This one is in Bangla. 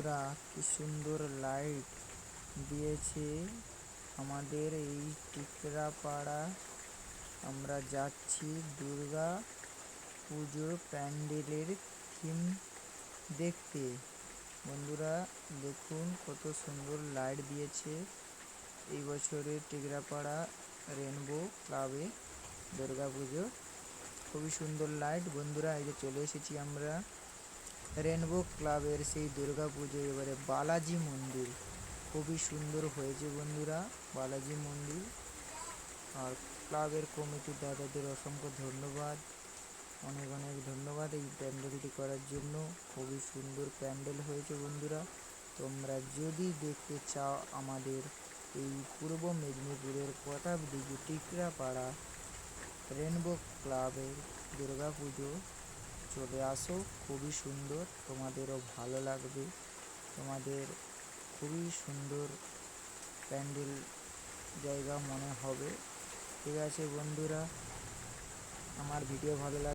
বন্ধুরা, কি সুন্দর লাইট দিয়েছে আমাদের এই টিকরাপাড়া। আমরা যাচ্ছি দুর্গা পুজোর প্যান্ডেলের থিম দেখতে। বন্ধুরা দেখুন কত সুন্দর লাইট দিয়েছে এই বছরের টিকরাপাড়া রেনবো ক্লাবে দুর্গা পুজো। খুবই সুন্দর লাইট। বন্ধুরা এই যে চলে এসেছি আমরা রেনবো ক্লাবের সেই দুর্গা পুজো। এবারে বালাজি মন্দির খুবই সুন্দর হয়েছে বন্ধুরা, বালাজি মন্দির। আর ক্লাবের কমিটির দাদাদের অসংখ্য ধন্যবাদ, অনেক অনেক ধন্যবাদ এই প্যান্ডেলটি করার জন্য। খুবই সুন্দর প্যান্ডেল হয়েছে বন্ধুরা। তোমরা যদি দেখতে চাও আমাদের এই পূর্ব মেদিনীপুরের প্রতাপদিঘি টিকরাপাড়া রেনবো ক্লাবের দুর্গা পুজো, চলে আসো। খুবই সুন্দর, তোমাদেরও ভালো লাগবে। তোমাদের খুবই সুন্দর প্যান্ডেল জায়গা মনে হবে। ঠিক আছে বন্ধুরা, আমার ভিডিও ভালো লাগে